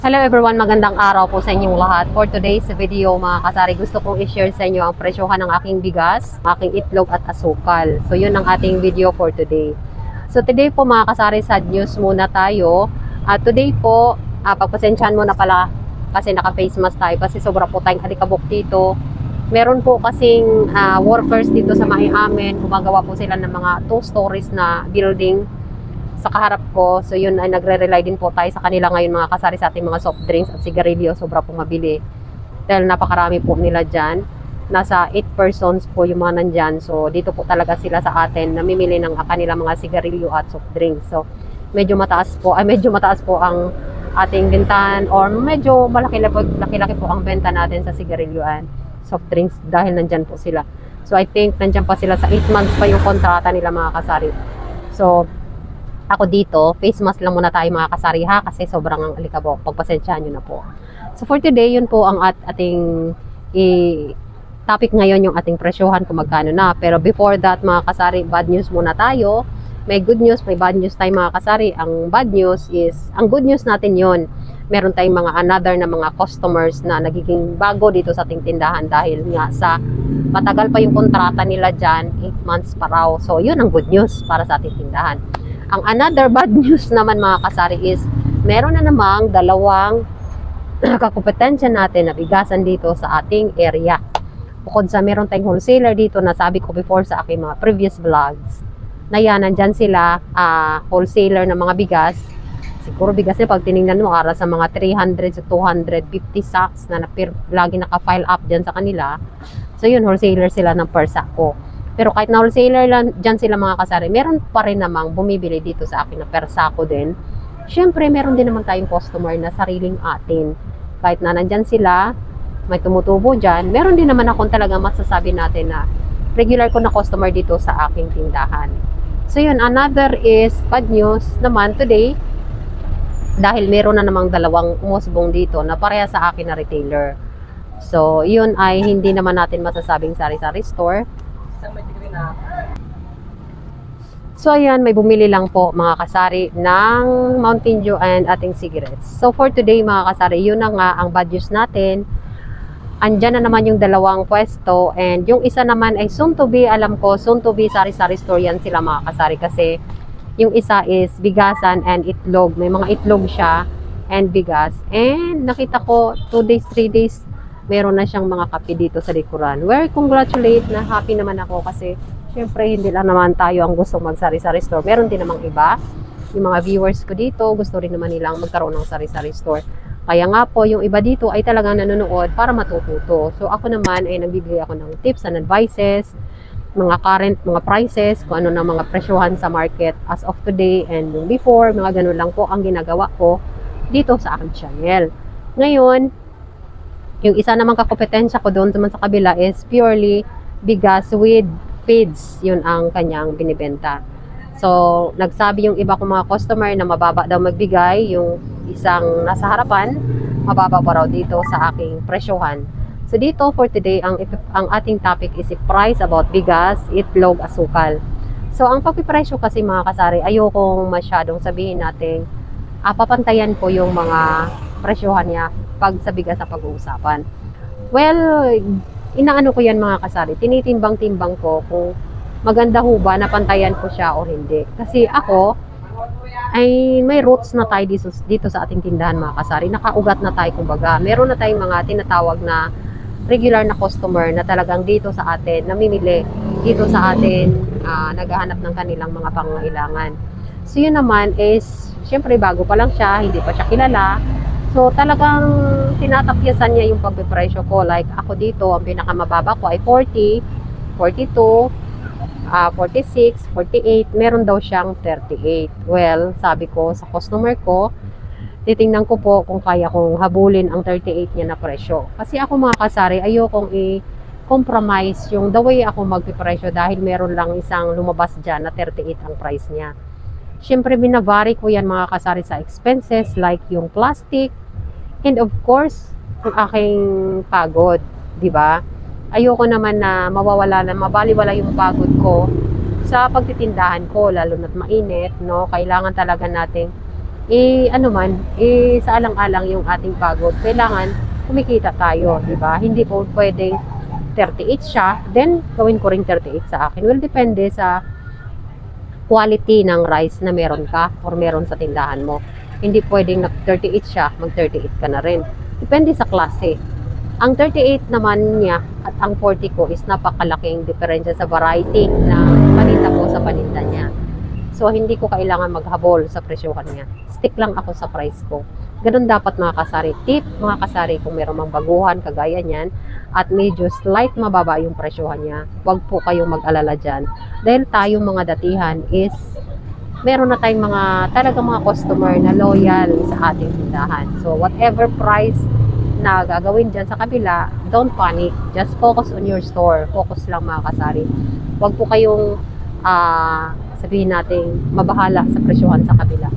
Hello everyone, magandang araw po sa inyong lahat. For today's video mga kasari, gusto kong i-share sa inyo ang presyohan ng aking bigas, aking itlog at asukal. So yun ang ating video for today. So today po mga kasari, sad news muna tayo. Today po, pagpasensyahan mo na pala kasi naka-face mask tayo kasi sobra po tayong alikabok dito. Meron po kasing workers dito sa may amin, gumagawa po sila ng mga 2 stories na building sa kaharap ko. So yun ay nagre-rely din po tayo sa kanila ngayon mga kasari sa ating mga soft drinks at sigarilyo. Sobra pong mabili dahil napakarami po nila dyan. Nasa 8 persons po yung mga nandyan. So dito po talaga sila sa atin namimili ng kanilang mga sigarilyo at soft drinks. So medyo mataas po ang ating bentahan, or medyo malaki-laki po ang benta natin sa sigarilyo and soft drinks dahil nandyan po sila. So I think nandyan pa sila sa 8 months pa yung kontrata nila mga kasari. So ako dito, face mask lang muna tayo mga kasari ha, kasi sobrang ang alikabok. Pagpasensyahan nyo na po. So for today, yun po ang ating topic ngayon, yung ating presyohan kung magkano na. Pero before that mga kasari, bad news muna tayo. May good news, may bad news tayo mga kasari. Ang bad news is, ang good news natin yun, meron tayong mga another na mga customers na nagiging bago dito sa ating tindahan dahil nga sa matagal pa yung kontrata nila dyan, 8 months pa raw. So yun ang good news para sa ating tindahan. Ang another bad news naman mga kasari is meron na namang dalawang kakompetensya natin na bigasan dito sa ating area. Bukod sa meron tayong wholesaler dito na sabi ko before sa aking mga previous vlogs na yan, nandyan sila wholesaler ng mga bigas. Siguro bigas na pag tinignan mo ara sa mga 300 to 250 sacks na lagi naka-file up dyan sa kanila. So yun, wholesaler sila ng per sack ko. Pero kahit na wholesaler lang dyan sila mga kasari, meron pa rin namang bumibili dito sa akin na per sako din. Siyempre, meron din naman tayong customer na sariling atin. Kahit na nandyan sila, may tumutubo dyan, meron din naman akong talaga masasabi natin na regular ko na customer dito sa aking tindahan. So yun, another is bad news naman today, dahil meron na namang dalawang umusbong dito na pareha sa akin na retailer. So yun ay hindi naman natin masasabing sari-sari store. So ayan, may bumili lang po mga kasari ng Mountain Dew and ating cigarettes. So for today mga kasari, yun na nga ang bad news natin. Andyan na naman yung dalawang pwesto, and yung isa naman ay soon to be, alam ko soon to be sari-sari store yan sila mga kasari, kasi yung isa is bigasan and itlog. May mga itlog siya and bigas. And nakita ko 2 days, 3 days meron na siyang mga kape dito sa likuran. Well, congratulate, na happy naman ako kasi syempre hindi lang naman tayo ang gusto mag-sari-sari store. Meron din namang iba. Yung mga viewers ko dito, gusto rin naman nilang magkaroon ng sari-sari store. Kaya nga po, yung iba dito ay talagang nanonood para matututo. So ako naman ay nagbibigay ako ng tips and advices, mga current, mga prices, kung ano na mga presyohan sa market as of today and yung before, mga ganun lang po ang ginagawa ko dito sa aking channel. Ngayon, yung isa namang kakompetensya ko doon naman sa kabila is purely bigas with feeds. Yun ang kanyang binibenta. So, nagsabi yung iba kong mga customer na mababa daw magbigay. Yung isang nasa harapan, mababa pa raw dito sa aking presyohan. So, dito for today, ang ating topic is price about bigas, itlog, asukal. So, ang pagpipresyo kasi mga kasari, ayokong masyadong sabihin natin, papantayan ko yung mga presyohan niya pag sa bigas sa pag-uusapan. Well, inaano ko yan mga kasari, tinitimbang-timbang ko kung maganda ho ba, napantayan ko siya o hindi. Kasi ako, ay may roots na tayo dito sa ating tindahan mga kasari. Nakaugat na tayo kumbaga. Meron na tayong mga tinatawag na regular na customer na talagang dito sa atin, namimili dito sa atin, naghahanap ng kanilang mga pangangailangan. So yun naman is, syempre bago pa lang siya, hindi pa siya kilala. So talagang tinatapyasan niya yung pagpipresyo ko. Like ako dito, ang pinakamababa ko ay 40, 42, 46, 48. Meron daw siyang 38. Well, sabi ko sa customer ko, titingnan ko po kung kaya kong habulin ang 38 niya na presyo. Kasi ako mga kasari, ayokong i-compromise yung the way ako magpipresyo dahil meron lang isang lumabas dyan na 38 ang price niya. Siyempre, binabari ko yan mga kasari sa expenses like yung plastic and of course, ang aking pagod, di ba? Ayoko naman na mabaliwala yung pagod ko sa pagtitindahan ko, lalo na't mainit, no? Kailangan talaga nating ano man, sa alang-alang yung ating pagod. Kailangan kumikita tayo, di ba? Hindi po pwedeng 38 siya, then gawin ko ring 38 sa akin. Well, depende sa quality ng rice na meron ka or meron sa tindahan mo. Hindi pwedeng nag 38 siya, mag 38 ka na rin. Depende sa klase. Ang 38 naman niya at ang 40 ko is napakalaking diferensya sa variety na paninda ko sa paninda niya. So, hindi ko kailangan maghabol sa presyohan niya. Stick lang ako sa price ko. Ganun dapat mga kasari. Tip, mga kasari, kung meron mang baguhan, kagaya niyan, at medyo slight mababa yung presyohan niya, huwag po kayong mag-alala dyan. Dahil tayong mga datihan is, meron na tayong talagang mga customer na loyal sa ating tindahan. So, whatever price na gagawin dyan sa kabila, don't panic. Just focus on your store. Focus lang mga kasari. Huwag po kayong sabihin natin mabahala sa presyohan sa kabila.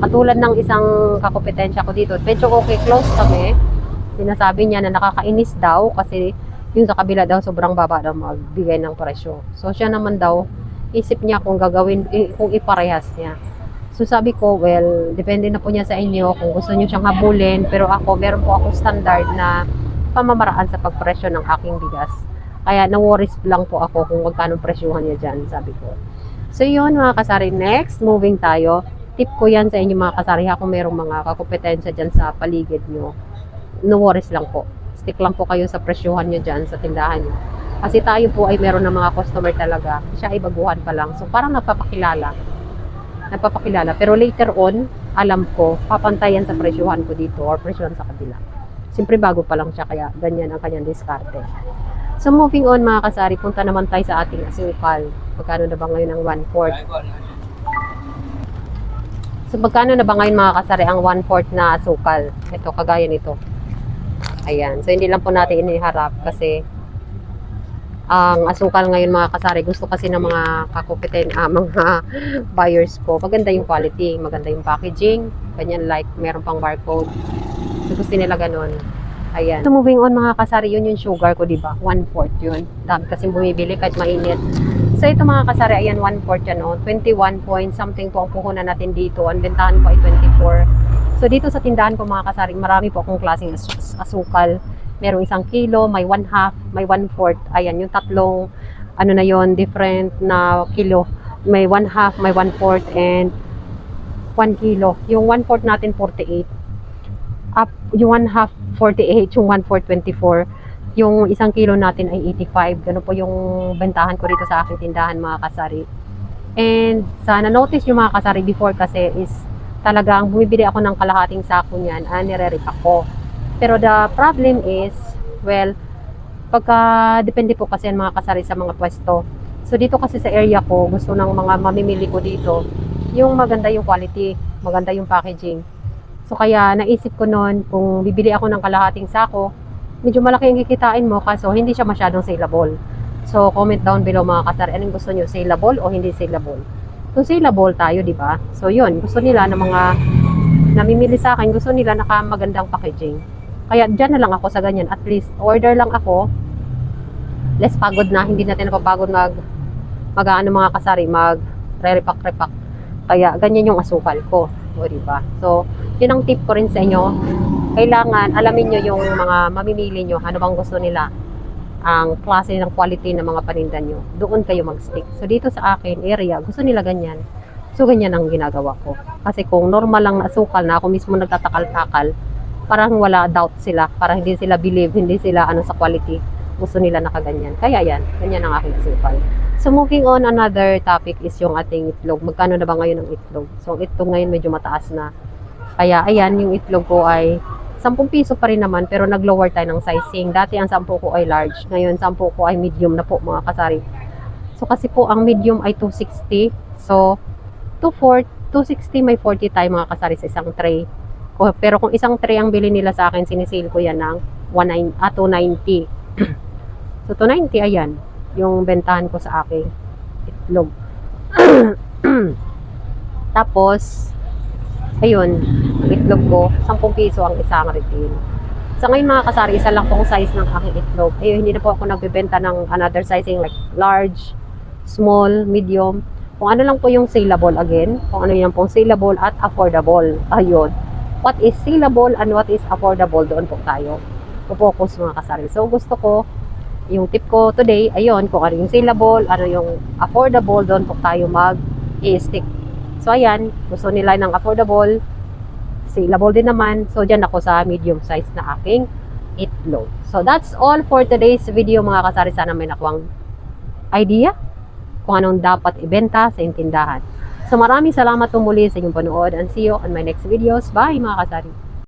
Katulad ng isang kakompetensya ko dito, medyo okay, close kami. Sinasabi niya na nakakainis daw kasi yung sa kabila daw sobrang baba daw magbigay ng presyo. So siya naman daw, isip niya kung gagawin, kung iparehas niya. So sabi ko, well, depende na po niya sa inyo kung gusto niyo siyang habulin, pero ako, meron po ako standard na pamamaraan sa pagpresyo ng aking bigas. Kaya na-worries lang po ako kung magkano presyuhan niya dyan, sabi ko. So yun mga kasari, next, moving tayo. Tip ko yan sa inyo mga kasari, kung merong mga kakompetensya dyan sa paligid nyo, no worries lang po. Stick lang po kayo sa presyuhan nyo dyan sa tindahan nyo. Kasi tayo po ay meron ng mga customer talaga, siya ay baguhan pa lang. So parang nagpapakilala. Pero later on, alam ko, papantayan sa presyuhan ko dito or presyuhan sa kabila. Siyempre bago pa lang siya, kaya ganyan ang kanyang diskarte. So moving on mga kasari, punta naman tayo sa ating asukal. Magkano na ba ngayon ang 1/4? So magkano na ba ngayon mga kasari ang 1/4 na asukal? Ito, kagaya nito. Ayan, so hindi lang po natin iniharap kasi ang asukal ngayon mga kasari, gusto kasi ng mga mga buyers ko, maganda yung quality, maganda yung packaging, ganyan, like meron pang barcode. So gusto nila ganun. Ayan. So moving on mga kasari, yun yung sugar ko, diba? 1/4 yun. Dami kasi bumibili kahit mainit. So ito mga kasari, ayan, 1/4 yan, 21 point something po ang puhunan natin dito. Ang bentahan ko ay 24. So dito sa tindahan ko mga kasari, marami po akong klaseng asukal. Merong 1 kilo, may 1/2, may 1/4. Ayan, yung tatlong, ano na yon, different na kilo. May 1/2, may 1/4, and 1 kilo. Yung 1/4 natin, 48. Yung 1/2, 48. Yung 1/4, 24. Yung 1 kilo natin ay 85. Ganun po yung bentahan ko dito sa aking tindahan mga kasari. And sana notice yung mga kasari before kasi is talagang bumibili ako ng kalahating sako niyan, nire-repack ko. Pero the problem is, well, depende po kasi ang mga kasari sa mga pwesto. So dito kasi sa area ko, gusto ng mga mamimili ko dito, yung maganda yung quality, maganda yung packaging. So kaya naisip ko noon, kung bibili ako ng kalahating sako, medyo malaki yung kikitain mo, kaso hindi siya masyadong saleable. So comment down below mga kasari, anong gusto nyo, saleable o hindi saleable? Kung saleable tayo, di ba? So yun, gusto nila ng mga namimili sa akin, gusto nila magandang packaging. Kaya dyan na lang ako sa ganyan. At least, order lang ako. Less pagod na. Hindi natin napapagod mag-ano mga kasari, mag-repack. Kaya, ganyan yung asukal ko. O, diba? So, yun ang tip ko rin sa inyo. Kailangan, alamin nyo yung mga mamimili nyo. Ano bang gusto nila? Ang klase ng quality ng mga paninda nyo. Doon kayo mag-stick. So, dito sa akin, area, gusto nila ganyan. So, ganyan ang ginagawa ko. Kasi kung normal lang na asukal na ako mismo nagtatakal-takal, parang wala doubt sila, parang hindi sila believe, hindi sila sa quality, gusto nila nakaganyan. Kaya yan, ganyan ang aking asukal. So moving on, another topic is yung ating itlog. Magkano na ba ngayon ang itlog? So ang itlog ngayon medyo mataas na. Kaya ayan, yung itlog ko ay 10 piso pa rin naman, pero nag-lower tayo ng sizing. Dati ang 10 ko ay large, ngayon 10 ko ay medium na po mga kasari. So kasi po ang medium ay 260, so 260 may 40 tayo mga kasari sa isang tray. Pero kung isang tray ang bili nila sa akin, sinisale ko yan ng 290. So 290, ayan, yung bentahan ko sa aking itlog. Tapos, ayun, ang itlog ko, 10 piso ang isang retail. Sa ngayon mga kasari, isa lang pong size ng aking itlog. Ayun, hindi na po ako nagbebenta ng another sizing like large, small, medium. Kung ano lang po yung saleable again, kung ano yan pong saleable at affordable. Ayun. What is saleable and what is affordable, doon po tayo focus mga kasari. So gusto ko, yung tip ko today, ayun, kung ano yung saleable, ano yung affordable, doon po tayo mag-i-stick. So ayan, gusto nila ng affordable, saleable din naman. So dyan ako sa medium size na aking itlog. So that's all for today's video mga kasari. Sana may nakuwang idea kung anong dapat ibenta sa tindahan. So maraming salamat po muli sa inyong panood and see you on my next videos. Bye mga kasari!